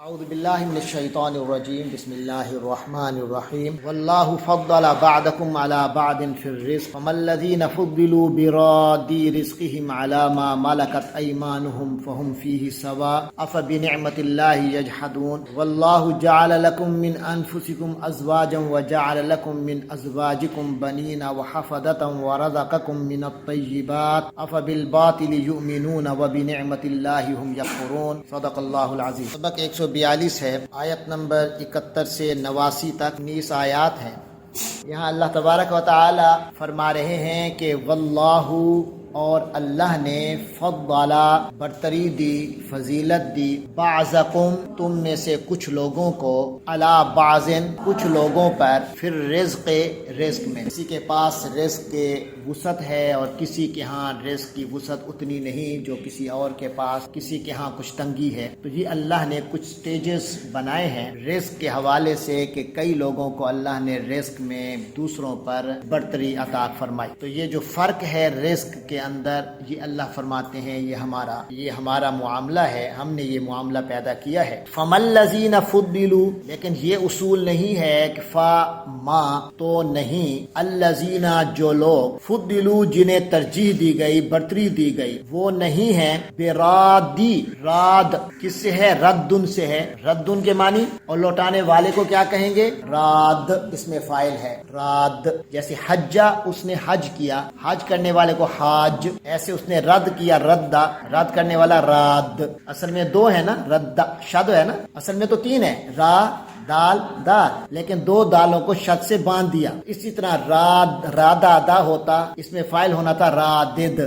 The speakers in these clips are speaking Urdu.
اعوذ باللہ من الشیطان الرجیم بسم اللہ الرحمن الرحیم واللہ فضل بعضکم علی بعض فی الرزق فما الذین فضلوا براد رزقهم علی ما ملکت ایمانهم فهم فیہ سواء افبنعمت اللہ یجحدون واللہ جعل لکم من انفسکم ازواجا وجعل لکم من ازواجکم بنین وحفدة ورزقکم من الطیبات افبالباطل یؤمنون وبنعمت اللہ هم یکفرون صدق اللہ العظیم۔ سبق 142 ہے، آیت نمبر 71 سے 89 تک 19 آیات ہیں۔ یہاں اللہ تبارک و تعالی فرما رہے ہیں کہ واللہ، اور اللہ نے فضل برتری دی، فضیلت دی، بعضکم تم میں سے کچھ لوگوں کو، علی بعض کچھ لوگوں پر، پھر رزق رزق میں، کسی کے پاس رزق کے وسعت ہے اور کسی کے ہاں رزق کی وسعت اتنی نہیں جو کسی اور کے پاس، کسی کے ہاں کچھ تنگی ہے۔ تو یہ اللہ نے کچھ سٹیجز بنائے ہیں رزق کے حوالے سے کہ کئی لوگوں کو اللہ نے رزق میں دوسروں پر برتری عطا فرمائی۔ تو یہ جو فرق ہے رزق کے اندر، یہ اللہ فرماتے ہیں یہ ہمارا معاملہ ہے، ہم نے یہ معاملہ پیدا کیا ہے۔ فَمَا الَّذِينَ فُضِّلُوا، لیکن یہ اصول نہیں ہے کہ فَمَا تو نہیں، الَّذِينَ جو لوگ، فُضِّلُوا جنہیں ترجیح دی گئی، برتری دی گئی، وہ نہیں ہیں برادی، راد کس سے ہے؟ ردن سے ہے، ردن کے معنی، اور لوٹانے والے کو کیا کہیں گے؟ راد، اس میں فاعل ہے راد۔ جیسے حجہ، اس نے حج کیا، حج کرنے والے کو حاج، ایسے اس نے رد کیا، ردا، رد کرنے والا راد۔ اصل میں دو ہے نا، رد شد ہے نا، اصل میں تو تین ہے، را دال دال، لیکن دو دالوں کو شد سے باندھ دیا۔ اسی طرح رادا دا ہوتا، اس میں فاعل ہونا تھا رادد،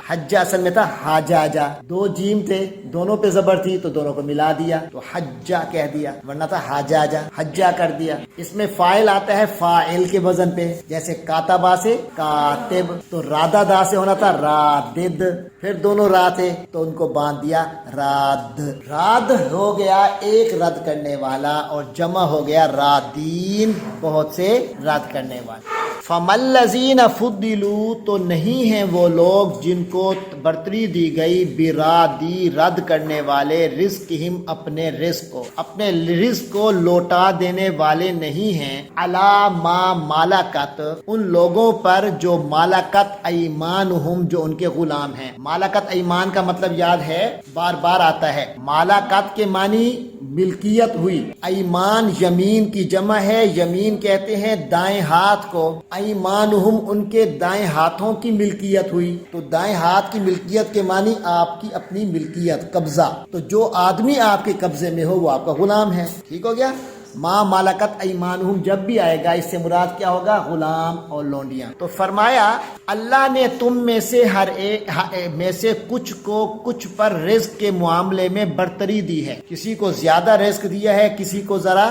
حجہ اصل میں تھا حاجاجا، دو جیم تھے، دونوں پہ زبر تھی تو دونوں کو ملا دیا تو حجہ کہہ دیا، ورنہ تھا حاجاجا، حجہ کر دیا۔ اس میں فاعل آتا ہے فاعل کے وزن پہ، جیسے کاتبا سے کاتب، تو رادا دا سے ہونا تھا رادد، پھر دونوں را تھے تو ان کو باندھ دیا راد۔ راد ہو گیا ایک رد کرنے والا، اور جمع ہو گیا رادین، بہت سے رد کرنے والے۔ فَمَا الَّذِينَ فُضِّلُوا، تو نہیں ہیں وہ لوگ جن کو برتری دی گئی، برادی رد کرنے والے، رزقہم اپنے رزق کو، اپنے رزق کو لوٹا دینے والے نہیں ہیں، علی ما مالکت ان لوگوں پر جو مالکت ایمانہم جو ان کے غلام ہیں۔ مالکت ایمان کا مطلب یاد ہے، بار بار آتا ہے، مالکت کے معنی ملکیت ہوئی، ایمان یمین کی جمع ہے، یمین کہتے ہیں دائیں ہاتھ کو، ایمانہم ان کے دائیں ہاتھوں کی ملکیت ہوئی، تو دائیں ہاتھ کی ملکیت کے معنی آپ کی اپنی ملکیت، قبضہ، تو جو آدمی آپ کے قبضے میں ہو وہ آپ کا غلام ہے۔ ٹھیک ہو گیا؟ ما مالکت ایمانہم جب بھی آئے گا اس سے مراد کیا ہوگا؟ غلام اور لونڈیاں۔ تو فرمایا اللہ نے تم میں سے ہر ایک میں سے کچھ کو کچھ پر رزق کے معاملے میں برتری دی ہے، کسی کو زیادہ رزق دیا ہے، کسی کو ذرا۔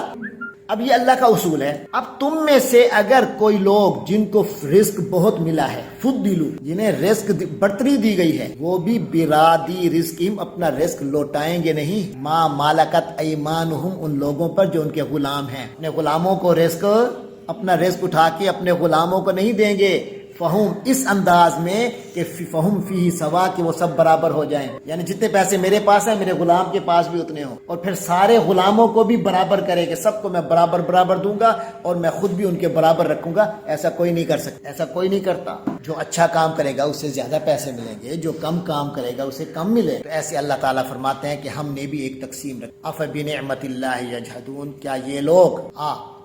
اب یہ اللہ کا اصول ہے۔ اب تم میں سے اگر کوئی لوگ جن کو رزق بہت ملا ہے، فضلوا جنہیں رزق برتری دی گئی ہے، وہ بھی برادی رزقہم اپنا رزق لوٹائیں گے نہیں، ما مالکت ایمانہم ان لوگوں پر جو ان کے غلام ہیں، اپنے غلاموں کو رزق، اپنا رزق اٹھا کے اپنے غلاموں کو نہیں دیں گے، فہم اس انداز میں کہ فہم فیہ سوا، کہ وہ سب برابر ہو جائیں، یعنی جتنے پیسے میرے پاس ہیں میرے غلام کے پاس بھی اتنے ہوں، اور پھر سارے غلاموں کو بھی برابر کرے کہ سب کو میں برابر برابر دوں گا اور میں خود بھی ان کے برابر رکھوں گا۔ ایسا کوئی نہیں کر سکتا، ایسا کوئی نہیں کرتا۔ جو اچھا کام کرے گا اسے زیادہ پیسے ملیں گے، جو کم کام کرے گا اسے کم ملے۔ تو ایسے اللہ تعالیٰ فرماتے ہیں کہ ہم نے بھی ایک تقسیم رکھی۔ افبنعمت اللہ یجحدون، کیا یہ لوگ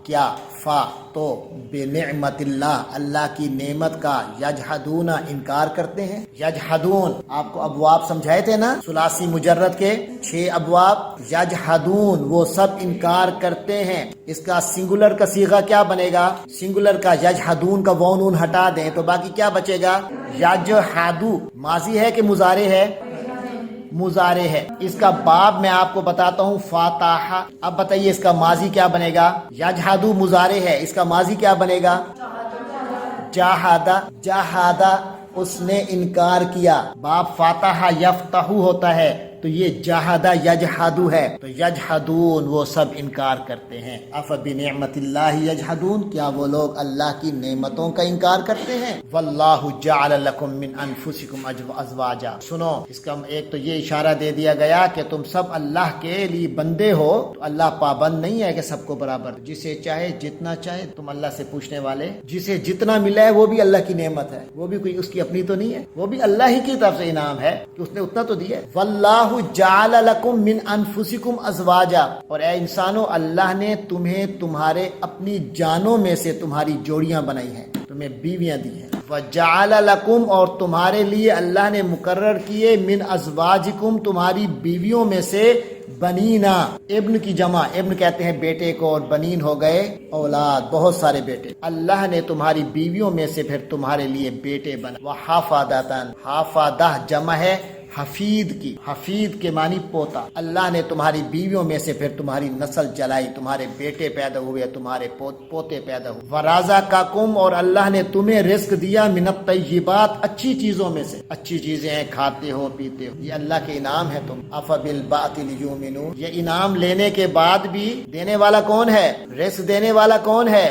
کیا فا تو بنعمت اللہ اللہ کی نعمت کا یجحدون انکار کرتے ہیں۔ یجحدون آپ کو ابواب سمجھائے تھے نا، ثلاثی مجرد کے 6 ابواب، یجحدون وہ سب انکار کرتے ہیں۔ اس کا سنگولر کا صیغہ کیا بنے گا؟ سنگولر کا یجحدون کا واو نون ہٹا دیں تو باقی کیا بچے گا؟ یجحدو ماضی ہے کہ مضارع ہے؟ مضارع ہے۔ اس کا باب میں آپ کو بتاتا ہوں، فاتح۔ اب بتائیے اس کا ماضی کیا بنے گا؟ یجحدو مضارع ہے، اس کا ماضی کیا بنے گا؟ جاہدہ، جاہدہ اس نے انکار کیا۔ باب فاتح یفتح ہوتا ہے، تو یہ جہدا یجحدو ہے، تو یجحدون وہ سب انکار کرتے ہیں۔ افبنعمت اللہ یجحدون، کیا وہ لوگ اللہ کی نعمتوں کا انکار کرتے ہیں؟ واللہ جعل لکم من انفسکم ازواجا، سنو اس کا ایک تو یہ اشارہ دے دیا گیا کہ تم سب اللہ کے لیے بندے ہو، تو اللہ پابند نہیں ہے کہ سب کو برابر، جسے چاہے جتنا چاہے، تم اللہ سے پوچھنے والے، جسے جتنا ملا ہے وہ بھی اللہ کی نعمت ہے، وہ بھی کوئی اس کی اپنی تو نہیں ہے، وہ بھی اللہ ہی کی طرف سے انعام ہے کہ اس نے اتنا تو دیا ہے۔ واللہ جعل لکم من انفسکم ازواجا، اور اے انسانو اللہ نے تمہیں تمہارے اپنی جانوں میں سے تمہاری جوڑیاں بنائی ہیں، تمہیں بیویاں دی ہیں۔ وجعل لکم، اور تمہارے لیے اللہ نے مقرر کیے، من ازواجکم تمہاری بیویوں میں سے، بنینا ابن کی جمع، ابن کہتے ہیں بیٹے کو، اور بنین ہو گئے اولاد، بہت سارے بیٹے۔ اللہ نے تمہاری بیویوں میں سے پھر تمہارے لیے بیٹے بنا۔ وحفادتن، حفادہ جمع ہے حفید کی، حفید کے معنی پوتا۔ اللہ نے تمہاری بیویوں میں سے پھر تمہاری نسل جلائی، تمہارے بیٹے پیدا ہوئے، تمہارے پوتے پیدا ہوئے۔ ورازقکم، اور اللہ نے تمہیں رزق دیا، من الطیبات اچھی چیزوں میں سے، اچھی چیزیں ہیں، کھاتے ہو پیتے ہو، یہ اللہ کے انعام ہے تم۔ افبالباطل یؤمنون، یہ انعام لینے کے بعد بھی دینے والا کون ہے؟ رزق دینے والا کون ہے؟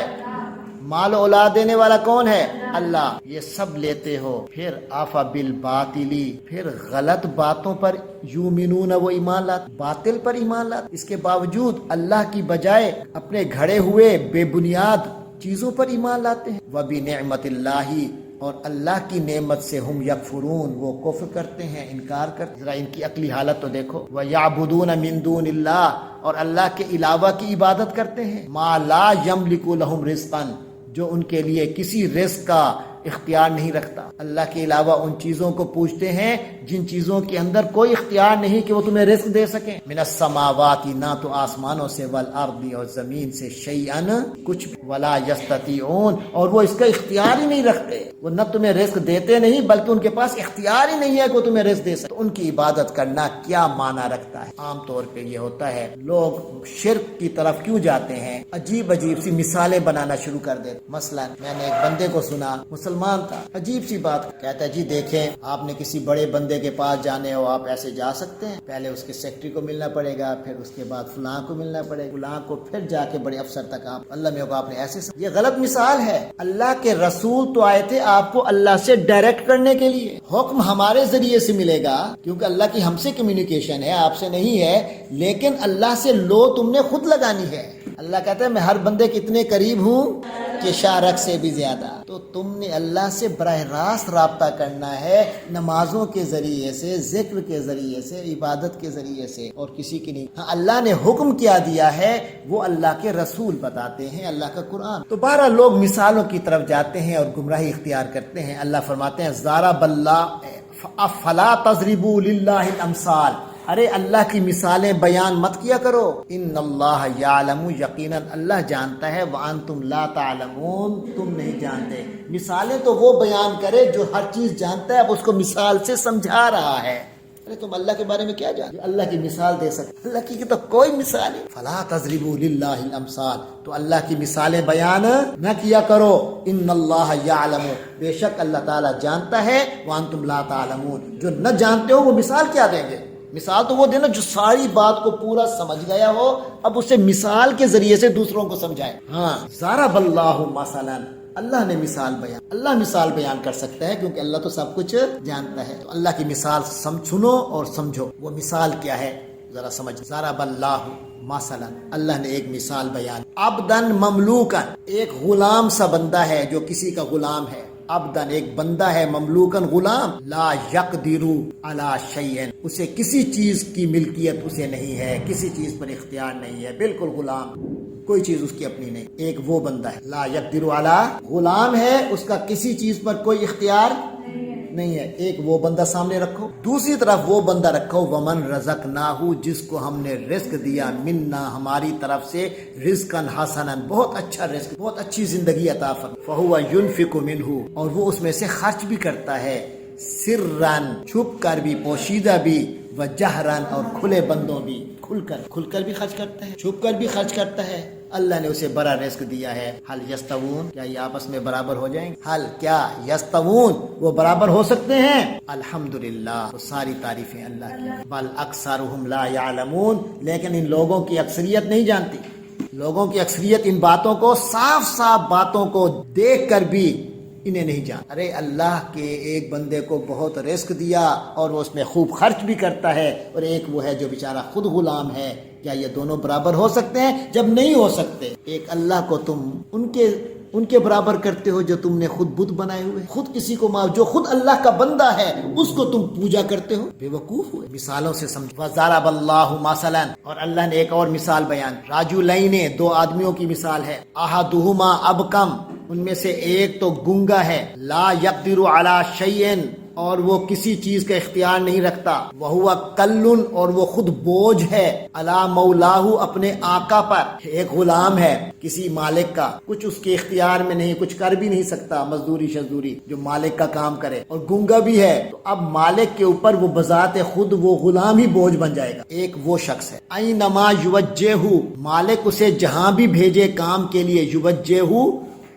مال و اولاد دینے والا کون ہے؟ اللہ۔ یہ سب لیتے ہو، پھر آفا بالباطلی، پھر غلط باتوں پر یومنون، وہ ایمان لاتے، باطل پر ایمان لاتے، اس کے باوجود اللہ کی بجائے اپنے گھڑے ہوئے بے بنیاد چیزوں پر ایمان لاتے ہیں۔ وبنعمت اللہ، اور اللہ کی نعمت سے ہم یکفرون، وہ کفر کرتے ہیں، انکار کرتے ہیں۔ ذرا ان کی عقلی حالت تو دیکھو۔ وَيَعْبُدُونَ مِن دُونِ اللَّهِ، اور اللہ کے علاوہ کی عبادت کرتے ہیں، مَا لَا يَمْلِكُ لَهُمْ رِزْقًا، جو ان کے لیے کسی رزق کا اختیار نہیں رکھتا۔ اللہ کے علاوہ ان چیزوں کو پوچھتے ہیں جن چیزوں کے اندر کوئی اختیار نہیں کہ وہ تمہیں رزق دے سکیں۔ من السماوات، نہ تو آسمانوں سے، والارض، اور زمین سے، شیئن کچھ بھی، ولا یستطیعون، اور وہ اس کا اختیار ہی نہیں رکھتے، وہ نہ تمہیں رزق دیتے نہیں بلکہ ان کے پاس اختیار ہی نہیں ہے کہ وہ تمہیں رزق دے سکے۔ تو ان کی عبادت کرنا کیا معنی رکھتا ہے؟ عام طور پہ یہ ہوتا ہے لوگ شرک کی طرف کیوں جاتے ہیں، عجیب عجیب سی مثالیں بنانا شروع کر دیتے۔ مثلا میں نے ایک بندے کو سنا، مسلمان تھا، عجیب سی بات کہتا ہے، جی دیکھیں آپ نے کسی بڑے بندے کے پاس جانے ہو، آپ ایسے جا سکتے ہیں، پہلے اس کے سیکرٹری کو ملنا پڑے گا، پھر اس کے بعد فلاں کو ملنا پڑے گا، فلاں کو، پھر جا کے بڑے افسر تک آپ، اللہ میں آپ نے ایسے یہ غلط مثال ہے۔ اللہ کے رسول تو آئے تھے آپ کو اللہ سے ڈائریکٹ کرنے کے لیے، حکم ہمارے ذریعے سے ملے گا کیونکہ اللہ کی ہم سے کمیونیکیشن ہے، آپ سے نہیں ہے، لیکن اللہ سے لو تم نے خود لگانی ہے۔ اللہ کہتا ہے میں ہر بندے کے اتنے قریب ہوں کہ شارک سے بھی زیادہ، تو تم نے اللہ سے براہ راست رابطہ کرنا ہے، نمازوں کے ذریعے سے، ذکر کے ذریعے سے، عبادت کے ذریعے سے، اور کسی کی نہیں۔ ہاں اللہ نے حکم کیا دیا ہے وہ اللہ کے رسول بتاتے ہیں، اللہ کا قرآن۔ تو بہرحال لوگ مثالوں کی طرف جاتے ہیں اور گمراہی اختیار کرتے ہیں۔ اللہ فرماتے ہیں ضرب اللہ فلا تضربوا للہ الامثال، ارے اللہ کی مثالیں بیان مت کیا کرو، ان اللہ یعلم، یقیناً اللہ جانتا ہے، وانتم لا تعلمون، تم نہیں جانتے۔ مثالیں تو وہ بیان کرے جو ہر چیز جانتا ہے، اب اس کو مثال سے سمجھا رہا ہے۔ ارے تم اللہ کے بارے میں کیا جانتے؟ اللہ کی مثال دے سکتے، اللہ کی تو کوئی مثال نہیں۔ فلا تضربوا للہ الامثال، تو اللہ کی مثالیں بیان نہ کیا کرو، ان اللہ یعلم، بے شک اللہ تعالیٰ جانتا ہے، وانتم لا تعلمون، جو نہ جانتے ہو وہ مثال کیا دیں گے؟ مثال تو وہ دینا جو ساری بات کو پورا سمجھ گیا ہو، اب اسے مثال کے ذریعے سے دوسروں کو سمجھائے۔ ہاں ضرب اللہ مثلا، اللہ نے مثال بیان، اللہ مثال بیان کر سکتا ہے کیونکہ اللہ تو سب کچھ جانتا ہے۔ تو اللہ کی مثال سنو اور سمجھو، وہ مثال کیا ہے ذرا سمجھ۔ ضرب اللہ مثلا، اللہ نے ایک مثال بیان، عبدن مملوکن، ایک غلام سا بندہ ہے جو کسی کا غلام ہے، عبدن ایک بندہ ہے، مملوکن غلام، لا یقدر علی شیء، اسے کسی چیز کی ملکیت اسے نہیں ہے، کسی چیز پر اختیار نہیں ہے، بالکل غلام، کوئی چیز اس کی اپنی نہیں۔ ایک وہ بندہ ہے لا یقدر علی، غلام ہے، اس کا کسی چیز پر کوئی اختیار نہیں ہے، ایک وہ بندہ سامنے رکھو۔ دوسری طرف وہ بندہ رکھو، ومن رزقناہ، جس کو ہم نے رزق دیا، منا ہماری طرف سے، رزقا حسنا، بہت اچھا رزق، بہت اچھی زندگی عطا فرما، فہو ینفق منہ، اور وہ اس میں سے خرچ بھی کرتا ہے، سرا چھپ کر بھی، پوشیدہ بھی، وجہرا اور کھلے بندوں بھی، کھل کر بھی خرچ کرتا ہے، چھپ کر بھی خرچ کرتا ہے، اللہ نے اسے بڑا رزق دیا ہے. حل یستوون، کیا یہ آپس میں برابر ہو جائیں گے؟ حل کیا یستوون، وہ برابر ہو سکتے ہیں؟ الحمدللہ، تو ساری تعریفیں اللہ کی. بل اکثرهم لا یعلمون، لیکن ان لوگوں کی اکثریت نہیں جانتی. لوگوں کی اکثریت ان باتوں کو، صاف صاف باتوں کو دیکھ کر بھی انہیں نہیں جان. ارے اللہ کے ایک بندے کو بہت رزق دیا اور وہ اس میں خوب خرچ بھی کرتا ہے، اور ایک وہ ہے جو بیچارہ خود غلام ہے. کیا یہ دونوں برابر ہو سکتے ہیں؟ جب نہیں ہو سکتے، ایک اللہ کو تم ان کے برابر کرتے ہو جو تم نے خود بت بنائے ہوئے، خود کسی کو جو خود اللہ کا بندہ ہے اس کو تم پوجا کرتے ہو. بے وقوف ہوئے. مثالوں سے سمجھ. وَضَرَبَ اللَّهُ مَثَلًا، اور اللہ نے ایک اور مثال بیان. رَجُلَيْنِ، دو آدمیوں کی مثال ہے. أَحَدُهُمَا أَبْكَمُ، ان میں سے ایک تو گنگا ہے. لا يقدر على شيء، اور وہ کسی چیز کا اختیار نہیں رکھتا. وہو کل، اور وہ خود بوجھ ہے. علی مولاہ، اپنے آقا پر. ایک غلام ہے کسی مالک کا، کچھ اس کے اختیار میں نہیں، کچھ کر بھی نہیں سکتا، مزدوری شزدوری جو مالک کا کام کرے، اور گنگا بھی ہے. تو اب مالک کے اوپر وہ بذات خود وہ غلام ہی بوجھ بن جائے گا. ایک وہ شخص ہے. اینما یوجہہ، مالک اسے جہاں بھی بھیجے کام کے لیے، یوجہہ،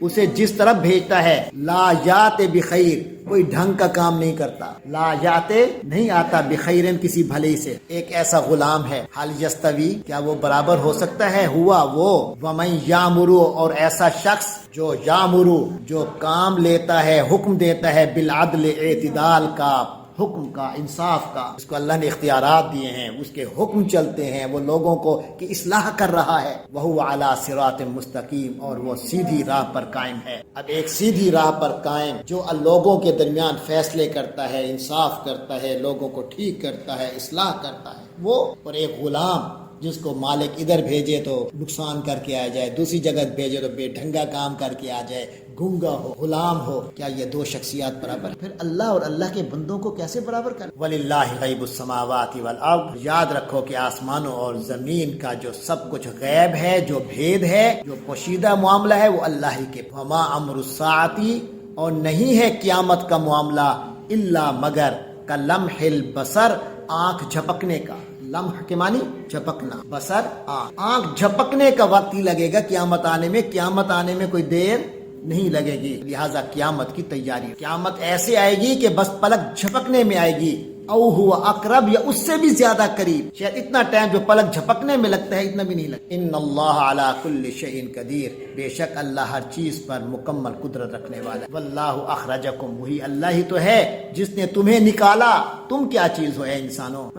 اسے جس طرف بھیجتا ہے. لا یات بخیر، کوئی ڈھنگ کا کام نہیں کرتا. لا یات، نہیں آتا، بخیرن، کسی بھلے سے. ایک ایسا غلام ہے. حل یستوی، کیا وہ برابر ہو سکتا ہے؟ ہوا وہ. ومن یامرو، اور ایسا شخص جو یامرو، جو کام لیتا ہے، حکم دیتا ہے، بالعدل، اعتدال کا، حکم کا، انصاف کا. اس کو اللہ نے اختیارات دیے ہیں، اس کے حکم چلتے ہیں، وہ لوگوں کو کہ اصلاح کر رہا ہے. وہو علی صراط مستقیم، اور وہ سیدھی راہ پر قائم ہے. اب ایک سیدھی راہ پر قائم جو لوگوں کے درمیان فیصلے کرتا ہے، انصاف کرتا ہے، لوگوں کو ٹھیک کرتا ہے، اصلاح کرتا ہے، وہ. اور ایک غلام جس کو مالک ادھر بھیجے تو نقصان کر کے آ جائے، دوسری جگہ بھیجے تو بے ڈھنگا کام کر کے آ جائے، گنگا ہو، غلام ہو. کیا یہ دو شخصیات برابر؟ پھر اللہ اور اللہ کے بندوں کو کیسے برابر کر؟ وَلِلَّهِ غَيْبُ السَّمَاوَاتِ وَالْأَرْضِ، یاد رکھو کہ آسمانوں اور زمین کا جو سب کچھ غیب ہے، جو بھید ہے، جو پوشیدہ معاملہ ہے، وہ اللہ ہی کے. وَمَا أَمْرُ السَّاعَةِ، اور نہیں ہے قیامت کا معاملہ، إِلَّا مگر كَلَمْحِ الْبَصَرِ، آنکھ جھپکنے کا. لمح کے معنی جھپکنا، بصر آنکھ جھپکنے کا وقت ہی لگے گا قیامت آنے میں. قیامت آنے میں کوئی دیر نہیں لگے گی. لہٰذا قیامت کی تیاری، قیامت ایسے آئے گی کہ بس پلک جھپکنے میں آئے گی. او ہوا اقرب، یا اس سے بھی زیادہ قریب. شاید اتنا ٹائم جو پلک جھپکنے میں لگتا ہے اتنا بھی نہیں لگتا. ان اللہ علی کل شیء قدیر، بے شک اللہ ہر چیز پر مکمل قدرت رکھنے والا ہے. واللہ اخرجکم، وہی اللہ ہی تو ہے جس نے تمہیں نکالا. تم کیا چیز ہو اے انسانوں،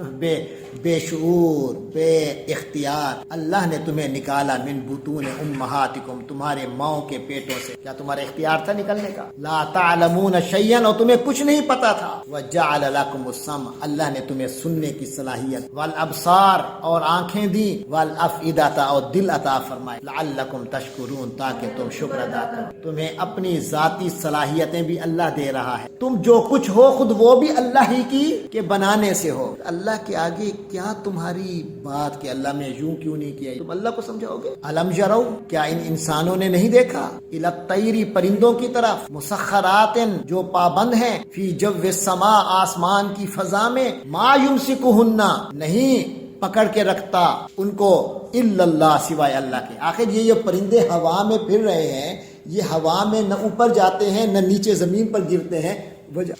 بے شعور، بے اختیار. اللہ نے تمہیں نکالا من بطون امہاتکم، تمہارے ماؤں کے پیٹوں سے. کیا تمہارا اختیار تھا نکلنے کا؟ لا تعلمون شیئا، اور تمہیں کچھ نہیں پتا تھا. وجعل لکم السمع، اللہ نے تمہیں سننے کی صلاحیت، والابصار، اور آنکھیں دی، والافئدہ، اور دل عطا فرمائے. لعلکم تشکرون، تاکہ تم شکر ادا کرو. تمہیں اپنی ذاتی صلاحیتیں بھی اللہ دے رہا ہے. تم جو کچھ ہو خود وہ بھی اللہ ہی کی کے بنانے سے ہو. اللہ کے آگے کیا تمہاری بات کہ اللہ میں یوں کیوں نہیں کیا، تم اللہ کو سمجھاؤ گے؟ الم یرو، کیا ان انسانوں نے نہیں دیکھا، الی الطیر، پرندوں کی طرف، مسخرات، جو پابند ہیں، فی جو السماء، آسمان کی فضا میں، ما یمسکہن، نہیں پکڑ کے رکھتا ان کو، الا اللہ، سوائے اللہ کے. آخر یہ جو پرندے ہوا میں پھر رہے ہیں، یہ ہوا میں نہ اوپر جاتے ہیں نہ نیچے زمین پر گرتے ہیں،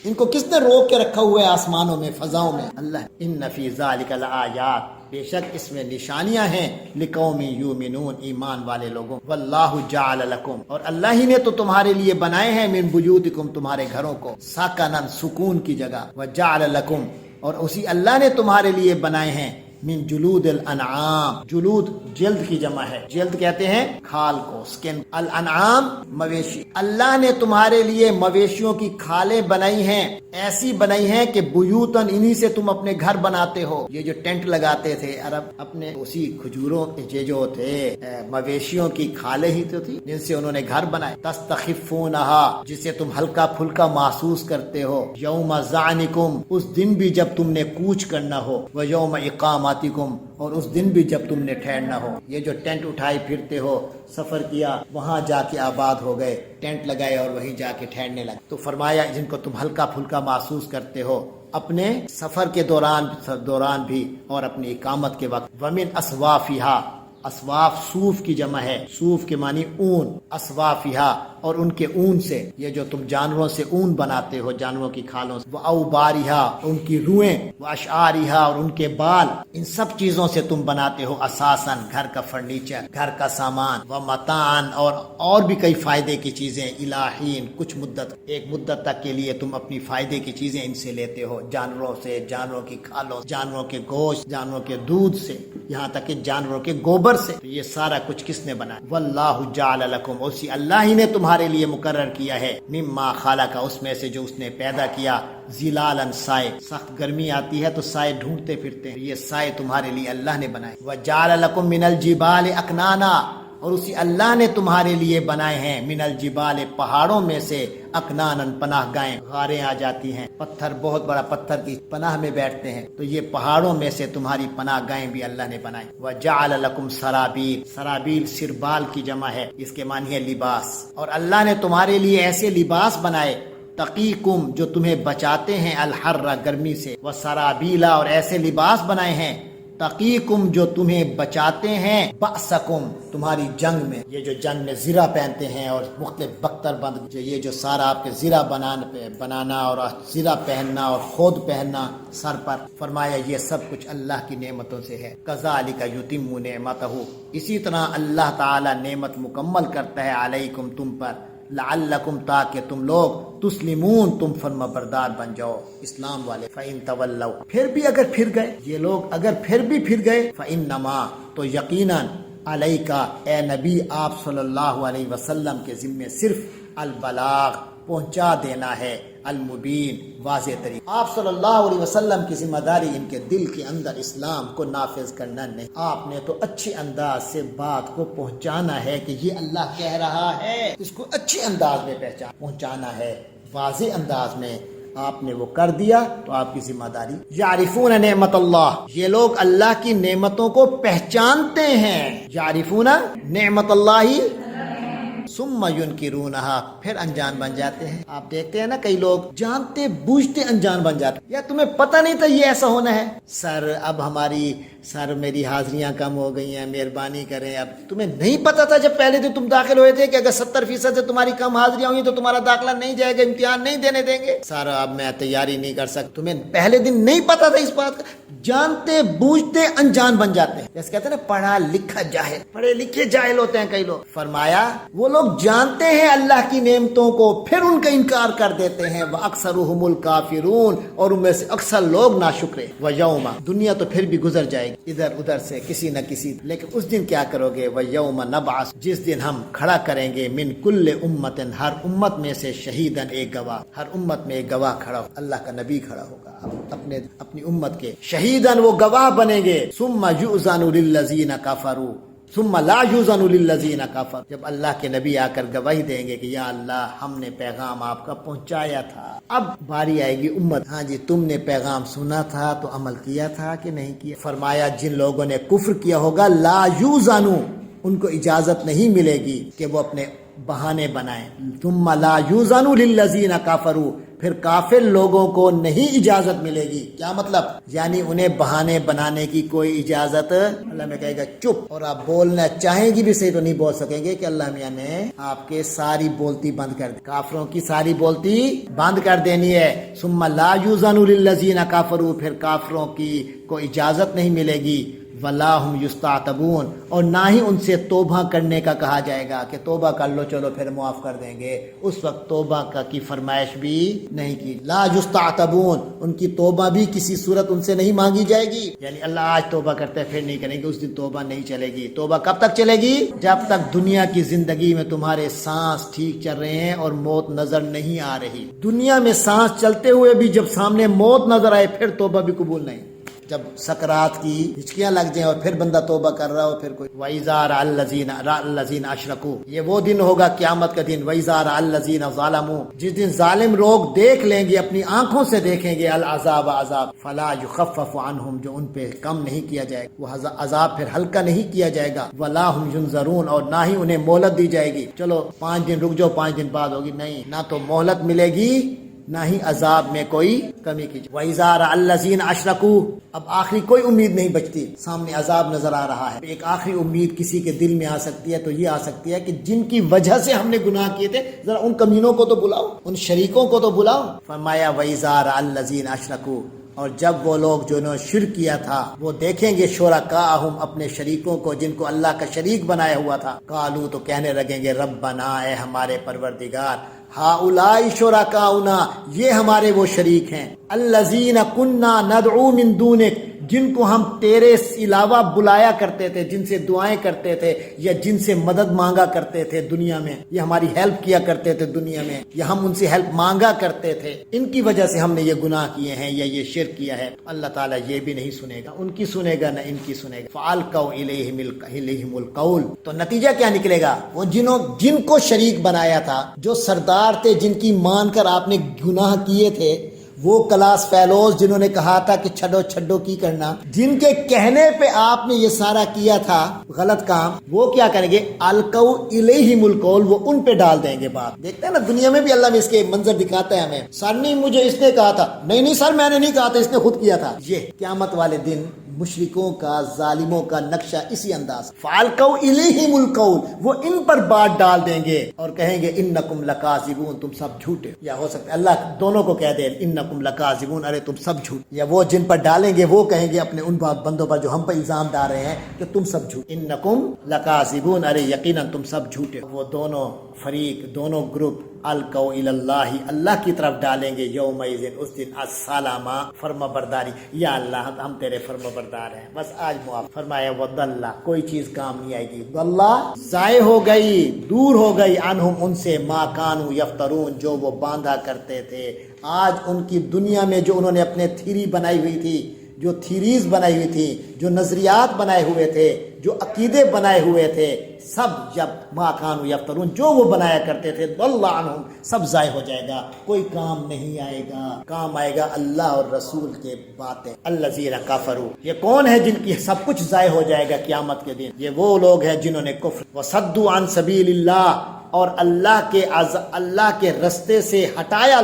ان کو کس نے روک کے رکھا ہوا ہے آسمانوں میں، فضاؤں میں؟ اللہ. ان فی ذلک لآیات، بے شک اس میں نشانیاں ہیں، لقوم یؤمنون، ایمان والے لوگوں. واللہ جعل لکم، اور اللہ ہی نے تو تمہارے لیے بنائے ہیں، من بیوتکم، تمہارے گھروں کو، سکنن، سکون کی جگہ. وجعل لکم، اور اسی اللہ نے تمہارے لیے بنائے ہیں، من جلود الانعام، جلود جلد کی جمع ہے، جلد کہتے ہیں کھال کو، سکن. الانعام، مویشی. اللہ نے تمہارے لیے مویشیوں کی کھالیں بنائی ہیں، ایسی بنائی ہیں کہ بیوتن، انہی سے تم اپنے گھر بناتے ہو. یہ جو ٹینٹ لگاتے تھے عرب اپنے، اسی کھجوروں کے جو تھے مویشیوں کی کھالیں ہی تو تھی جن سے انہوں نے گھر بنائے. تستخفونہا، جسے تم ہلکا پھلکا محسوس کرتے ہو. یوم ظعنکم، اس دن بھی جب تم نے کوچ کرنا ہو. و یوم اقامتکم، اور اس دن بھی جب تم نے ٹھہرنا ہو. یہ جو ٹینٹ اٹھائے پھرتے ہو، سفر کیا، وہاں جا کے آباد ہو گئے، ٹینٹ لگائے اور وہیں جا کے ٹھہرنے لگے. تو فرمایا جن کو تم ہلکا پھلکا محسوس کرتے ہو اپنے سفر کے دوران بھی اور اپنی اقامت کے وقت. ومن اصوافہا، اسواف صوف کی جمع ہے، صوف کے معنی اون، اسوافہا اور ان کے اون سے، یہ جو تم جانوروں سے اون بناتے ہو جانوروں کی کھالوں سے، واوبارہا ان کی روئیں، واشعارہا اور ان کے بال، ان سب چیزوں سے تم بناتے ہو اساساً گھر کا فرنیچر، گھر کا سامان، ومتاعاً اور بھی کئی فائدے کی چیزیں، الہین کچھ مدت، ایک مدت تک کے لیے تم اپنی فائدے کی چیزیں ان سے لیتے ہو، جانوروں سے، جانوروں کی کھالوں، جانوروں کے گوشت، جانوروں کے دودھ سے، یہاں تک کہ جانوروں کے گوبر سے۔ تو یہ سارا کچھ کس نے بنایا؟ واللہ جعل لکم، اسی اللہ ہی نے تمہارے لیے مقرر کیا ہے، مما خلق، اس میں سے جو اس نے پیدا کیا، ظلالا سائے، سخت گرمی آتی ہے تو سائے ڈھونڈتے پھرتے ہیں، یہ سائے تمہارے لیے اللہ نے بنائے، وجعل لکم من الجبال اکنانا، اور اسی اللہ نے تمہارے لیے بنائے ہیں من الجبال، پہاڑوں میں سے، اکنانن پناہ گاہیں، غاریں آ جاتی ہیں، پتھر بہت بڑا پتھر کی پناہ میں بیٹھتے ہیں، تو یہ پہاڑوں میں سے تمہاری پناہ گاہیں بھی اللہ نے بنائی، وجعل لکم سرابیل، سرابیل سربال کی جمع ہے، اس کے معنی ہے لباس، اور اللہ نے تمہارے لیے ایسے لباس بنائے، تقیکم جو تمہیں بچاتے ہیں، الحر گرمی سے، وسرابیلا اور ایسے لباس بنائے ہیں، تقیکم جو تمہیں بچاتے ہیں، بأسکم تمہاری جنگ میں، یہ جو جنگ میں زرہ پہنتے ہیں اور مختلف بختر بند، یہ جو سارا آپ کے زرہ بنانا اور زرہ پہننا اور خود پہننا سر پر، فرمایا یہ سب کچھ اللہ کی نعمتوں سے ہے، کذالک یتم نعمتہ، اسی طرح اللہ تعالی نعمت مکمل کرتا ہے، علیکم تم پر، لعلکم تاکہ تم لوگ، تسلمون تم فرما بردار بن جاؤ، اسلام والے، فإن تولوا پھر بھی اگر پھر گئے، یہ لوگ اگر پھر بھی پھر گئے، فإنما تو یقیناً، علیکا اے نبی آپ صلی اللہ علیہ وسلم کے ذمے صرف البلاغ پہنچا دینا ہے، المبین واضح طریقہ، آپ صلی اللہ علیہ وسلم کی ذمہ داری ان کے دل کے اندر اسلام کو نافذ کرنا نہیں، آپ نے تو اچھے انداز سے بات کو پہنچانا ہے کہ یہ اللہ کہہ رہا ہے، اس کو اچھے انداز میں پہنچانا ہے، واضح انداز میں آپ نے وہ کر دیا تو آپ کی ذمہ داری۔ یعرفون نعمت اللہ، یہ لوگ اللہ کی نعمتوں کو پہچانتے ہیں، یعرفون نعمت اللہ ثم ینکرونہا، پھر انجان بن جاتے ہیں۔ آپ دیکھتے ہیں نا کئی لوگ جانتے بوجھتے انجان بن جاتے ہیں، یا تمہیں پتہ نہیں تھا یہ ایسا ہونا ہے، سر میری حاضریاں کم ہو گئی ہیں، مہربانی کریں، اب تمہیں نہیں پتا تھا جب پہلے دن تم داخل ہوئے تھے کہ اگر 70% سے تمہاری کم حاضریاں ہوئی تو تمہارا داخلہ نہیں جائے گا، امتحان نہیں دینے دیں گے، سر اب میں تیاری نہیں کر سکتا، تمہیں پہلے دن نہیں پتا تھا اس بات کا، جانتے بوجھتے انجان بن جاتے ہیں، جیسے کہتے ہیں نا پڑھا لکھا جاہل، پڑھے لکھے جاہل ہوتے ہیں کئی لوگ، فرمایا وہ لوگ جانتے ہیں اللہ کی نعمتوں کو پھر ان کا انکار کر دیتے ہیں، وَأَكْثَرُهُمُ الْكَافِرُونَ اور ان میں سے اکثر لوگ ناشکرے، وَيَوْمَ دنیا تو پھر بھی گزر جائے گی ادھر ادھر سے کسی نہ کسی، لیکن اس دن کیا کرو گے، وَيَوْمَ نَبْعَثُ جس دن ہم کھڑا کریں گے، مِن كُلِّ أُمَّةٍ ہر امت میں سے، شہیداً ایک گواہ، ہر امت میں ایک گواہ کھڑا ہوگا، اللہ کا نبی کھڑا ہوگا اپنی امت کے، شہیداً وہ گواہ بنیں گے، ثُمَّ يُؤْذَنُ لِلَّذِينَ كَفَرُوا ثم لا یؤذن للذین کفروا، جب اللہ کے نبی آ کر گواہی دیں گے کہ یا اللہ ہم نے پیغام آپ کا پہنچایا تھا، اب باری آئے گی امت، ہاں جی تم نے پیغام سنا تھا تو عمل کیا تھا کہ نہیں کیا، فرمایا جن لوگوں نے کفر کیا ہوگا، لا یؤذن ان کو اجازت نہیں ملے گی کہ وہ اپنے بہانے بنائیں، ثم لا یؤذن للذین کفروا پھر کافر لوگوں کو نہیں اجازت ملے گی، کیا مطلب، یعنی انہیں بہانے بنانے کی کوئی اجازت، اللہ میں کہے گا چپ، اور آپ بولنا چاہیں گی بھی صحیح تو نہیں بول سکیں گے کہ اللہ میاں نے آپ کے ساری بولتی بند کر دی، کافروں کی ساری بولتی بند کر دینی ہے، ثم لا یؤذن للذین کفروا پھر کافروں کی کو اجازت نہیں ملے گی، وَلَا هُمْ يُسْتَعْتَبُونَ اور نہ ہی ان سے توبہ کرنے کا کہا جائے گا کہ توبہ کر لو چلو پھر معاف کر دیں گے، اس وقت توبہ کی فرمائش بھی نہیں کی، لا يُسْتَعْتَبُونَ ان کی توبہ بھی کسی صورت ان سے نہیں مانگی جائے گی، یعنی اللہ آج توبہ کرتے ہیں پھر نہیں کریں گے، اس دن توبہ نہیں چلے گی، توبہ کب تک چلے گی، جب تک دنیا کی زندگی میں تمہارے سانس ٹھیک چل رہے ہیں اور موت نظر نہیں آ رہی، دنیا میں سانس چلتے ہوئے بھی جب سامنے موت نظر آئے پھر توبہ بھی قبول نہیں، جب سکرات کی ہچکیاں لگ جائیں اور پھر بندہ توبہ کر رہا ہو پھر کوئی، وَإِذَا رَأَى الَّذِينَ أَشْرَكُوا یہ وہ دن ہوگا قیامت کا دن، وَإِذَا رَأَى الَّذِينَ ظَلَمُوا جس دن ظالم لوگ دیکھ لیں گے، اپنی آنکھوں سے دیکھیں گے، العذاب عذاب، فَلَا يُخَفَّفُ عَنْهُمْ جو ان پہ کم نہیں کیا جائے گا، وہ عذاب پھر ہلکا نہیں کیا جائے گا، وَلَا هُمْ يُنظَرُونَ اور نہ ہی انہیں مہلت دی جائے گی، چلو 5 دن رک جاؤ 5 دن بعد ہوگی، نہیں، نہ تو مہلت ملے گی نہ ہی عذاب میں کوئی کمی کی جائے۔ وَإِذَا رَأَى الَّذِينَ أَشْرَكُوا، اب آخری کوئی امید نہیں بچتی، سامنے عذاب نظر آ رہا ہے۔ ایک آخری امید کسی کے دل میں آ سکتی ہے تو یہ آ سکتی ہے کہ جن کی وجہ سے ہم نے گناہ کیے تھے، ذرا ان کمینوں کو تو بلاؤ، ان شریکوں کو تو بلاؤ۔ فرمایا وَإِذَا رَأَى الَّذِينَ أَشْرَكُوا، اور جب وہ لوگ جنہوں نے شرک کیا تھا وہ دیکھیں گے شرکاءہم، اپنے شریکوں کو جن کو اللہ کا شریک بنایا ہوا تھا، قالوا، تو کہنے لگیں گے ربنا، اے ہمارے پروردگار، ہؤلاء شرکاؤنا، یہ ہمارے وہ شریک ہیں، الذین کنا ندعو من دونک، جن کو ہم تیرے علاوہ بلایا کرتے تھے، جن سے دعائیں کرتے تھے یا جن سے مدد مانگا کرتے تھے دنیا میں، یا ہماری ہیلپ کیا کرتے تھے دنیا میں، یا ہم ان سے ہیلپ مانگا کرتے تھے، ان کی وجہ سے ہم نے یہ گناہ کیے ہیں یا یہ شرک کیا ہے۔ اللہ تعالیٰ یہ بھی نہیں سنے گا، ان کی سنے گا نہ ان کی سنے گا۔ فَأَلْقَوْا إِلَيْهِمُ الْقَوْلَ، تو نتیجہ کیا نکلے گا؟ وہ جن کو شریک بنایا تھا، جو سردار تھے، جن کی مان کر آپ نے گناہ کیے تھے، وہ کلاس فیلوز جنہوں نے کہا تھا کہ چھڈو کی کرنا، جن کے کہنے پہ آپ نے یہ سارا کیا تھا غلط کام، وہ کیا کریں گے؟ القوا الیہم القول، وہ ان پہ ڈال دیں گے بات۔ دیکھتے ہیں نا دنیا میں بھی اللہ میں اس کے منظر دکھاتا ہے ہمیں، سر نہیں مجھے اس نے کہا تھا، نہیں سر میں نے نہیں کہا تھا، اس نے خود کیا تھا۔ یہ قیامت والے دن مشرکوں کا، ظالموں کا نقشہ اسی انداز۔ فَأَلْقَوْا إِلَيْهِمُ الْقَوْلَ، وہ ان پر بات ڈال دیں گے اور کہیں گے اِنَّكُمْ لَكَاذِبُونَ، تم سب جھوٹے، یا ہو سکتا ہے اللہ دونوں کو کہہ دے اِنَّكُمْ لَكَاذِبُونَ، ارے تم سب جھوٹ، یا وہ جن پر ڈالیں گے وہ کہیں گے اپنے ان بندوں پر جو ہم پر الزام ڈال رہے ہیں کہ تم سب جھوٹ، اِنَّكُمْ لَكَاذِبُونَ، ارے یقیناً تم سب جھوٹے۔ وہ دونوں فریق، دونوں گروپ القوا الی اللہ، اللہ کی طرف ڈالیں گے یومئذ، اس دن، السلامہ، فرما برداری، یا اللہ ہم تیرے فرما بردار ہیں، بس آج معاف۔ فرمایا وضل، کوئی چیز کام نہیں آئے گی، ضل، ضائع ہو گئی، دور ہو گئی، عنہم، ان سے، ما کانوا یفترون، جو وہ باندھا کرتے تھے۔ آج ان کی دنیا میں جو انہوں نے اپنے تھیری بنائی ہوئی تھی، جو تھیریز بنائی ہوئی تھی، جو نظریات بنائے ہوئے تھے، جو عقیدے بنائے ہوئے تھے، سب جب ما کانوا یفترون، جو وہ بنایا کرتے تھے، ضل عنہم، سب ضائع ہو جائے گا، کوئی کام نہیں آئے گا، کام آئے گا اللہ اور رسول کے باتیں۔ الذین کفروا، یہ کون ہے جن کی سب کچھ ضائع ہو جائے گا قیامت کے دن؟ یہ وہ لوگ ہیں جنہوں نے کفر، وصدوا عن سبیل اللہ، اور اللہ کے رستے سے ہٹایا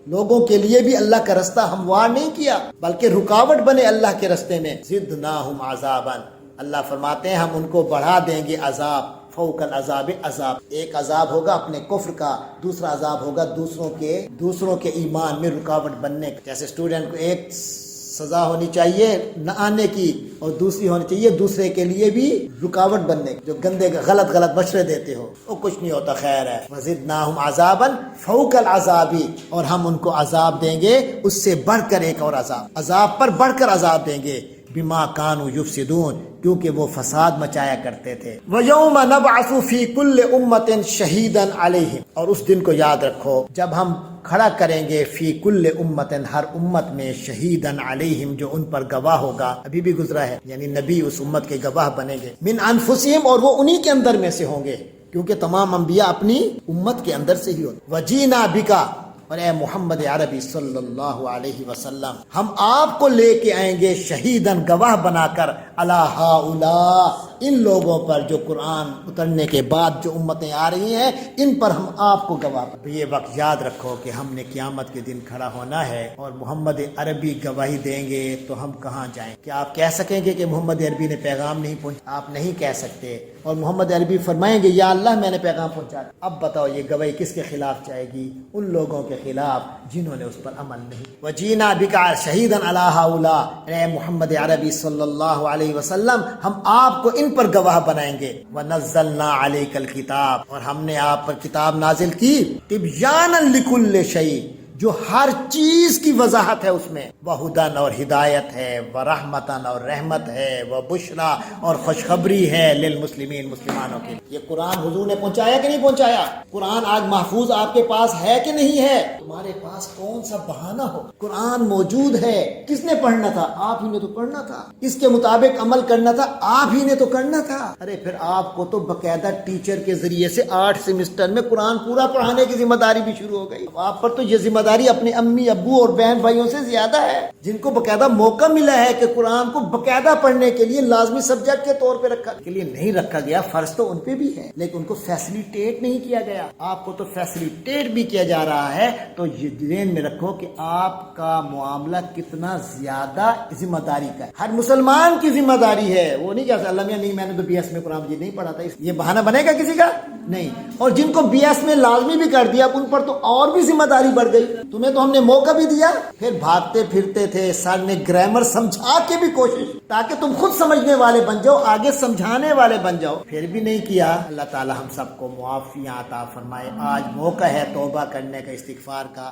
لوگوں کے لیے بھی اللہ کا رستہ ہموار نہیں کیا، بلکہ رکاوٹ بنے اللہ کے رستے میں۔ زدناہم عذابا، اللہ فرماتے ہیں ہم ان کو بڑھا دیں گے عذاب، فوق العذاب عذاب، ایک عذاب ہوگا اپنے کفر کا، دوسرا عذاب ہوگا دوسروں کے ایمان میں رکاوٹ بننے کا۔ جیسے اسٹوڈنٹ کو ایک سزا ہونی چاہیے نہ آنے کی، اور دوسری ہونی چاہیے دوسرے کے لیے بھی رکاوٹ بننے کی، جو گندے غلط مشورے دیتے ہو وہ کچھ نہیں ہوتا، خیر ہے۔ وزدناہم عذابا فوق العذاب، اور ہم ان کو عذاب دیں گے اس سے بڑھ کر ایک اور عذاب پر بڑھ کر عذاب دیں گے، بما کانوا یفسدون، کیونکہ وہ فساد مچایا کرتے تھے۔ وَيَوْمَ نَبْعَثُ فِي كُلِّ أُمَّةٍ شَهِيدًا عَلَيْهِمْ، اور اس دن کو یاد رکھو جب ہم کھڑا کریں گے فی کل امت، ہر امت میں، شہیدن علیہم، جو ان پر گواہ ہوگا، ابھی بھی گزرا ہے، یعنی نبی اس امت کے گواہ بنیں گے، من انفسہم، اور وہ انہی کے اندر میں سے ہوں گے، کیونکہ تمام انبیاء اپنی امت کے اندر سے ہی ہوتے۔ وجینا بکا، اور اے محمد عربی صلی اللہ علیہ وسلم، ہم آپ کو لے کے آئیں گے شہیدن، گواہ بنا کر، علی ہؤلاء، ان لوگوں پر جو قرآن اترنے کے بعد جو امتیں آ رہی ہیں، ان پر ہم آپ کو گواہ۔ یہ وقت یاد رکھو کہ ہم نے قیامت کے دن کھڑا ہونا ہے، اور محمد عربی گواہی دیں گے تو ہم کہاں جائیں؟ کیا آپ کہہ سکیں گے کہ محمد عربی نے پیغام نہیں پہنچا؟ آپ نہیں کہہ سکتے، اور محمد عربی فرمائیں گے یا اللہ میں نے پیغام پہنچا۔ اب بتاؤ یہ گواہی کس کے خلاف جائے گی؟ ان لوگوں کے خلاف جنہوں نے اس پر عمل نہیں۔ وجینا بکا شہیدن علی ہؤلاء، اے محمد عربی صلی اللہ علیہ وسلم، ہم آپ کو ان پر گواہ بنائیں گے۔ ونزلنا علیک الکتاب، اور ہم نے آپ پر کتاب نازل کی، تبیانا لکل شیء، جو ہر چیز کی وضاحت ہے اس میں، وہدن، اور ہدایت ہے، ورحمتن، اور رحمت ہے، وبشرا، اور خوشخبری ہے، للمسلمین، مسلمانوں کے لیے۔ یہ قرآن حضور نے پہنچایا کہ نہیں پہنچایا؟ قرآن آج محفوظ آپ کے پاس ہے کہ نہیں ہے؟ تمہارے پاس کون سا بہانہ ہو؟ قرآن موجود ہے، کس نے پڑھنا تھا؟ آپ ہی نے تو پڑھنا تھا، اس کے مطابق عمل کرنا تھا، آپ ہی نے تو کرنا تھا۔ ارے پھر آپ کو تو باقاعدہ ٹیچر کے ذریعے سے 8 سیمسٹر میں قرآن پورا پڑھانے کی ذمہ داری بھی شروع ہو گئی۔ آپ پر تو یہ ذمہ داری اپنے امی ابو اور بہن بھائیوں سے زیادہ ہے، جن کو باقاعدہ موقع ملا ہے کہ قرآن کو باقاعدہ پڑھنے کے لیے لازمی سبجیکٹ کے طور پہ رکھا کے لیے نہیں رکھا گیا، فرض تو ان پہ بھی ہے لیکن ان کو فیسلیٹیٹ نہیں کیا گیا، آپ کو تو فیسلیٹیٹ بھی کیا جا رہا ہے۔ تو یہ ذہن میں رکھو کہ آپ کا معاملہ کتنا زیادہ ذمہ داری کا ہے، ہر مسلمان کی ذمہ داری ہے۔ وہ نہیں کہہ اللہ نہیں میں نے تو بی ایس میں قرآن مجید نہیں پڑھا تھا، یہ بہانہ بنے گا کسی کا نہیں۔ اور جن کو بی ایس میں لازمی بھی کر دیا ان پر تو اور بھی ذمہ داری بڑھ گئی۔ تمہیں تو ہم نے موقع بھی دیا، پھر بھاگتے پھرتے تھے، سر نے گرامر سمجھا کے بھی کوشش تاکہ تم خود سمجھنے والے بن جاؤ، آگے سمجھانے والے بن جاؤ، پھر بھی نہیں کیا۔ اللہ تعالی ہم سب کو معافیاں عطا فرمائے۔ آج موقع ہے توبہ کرنے کا، استغفار کا۔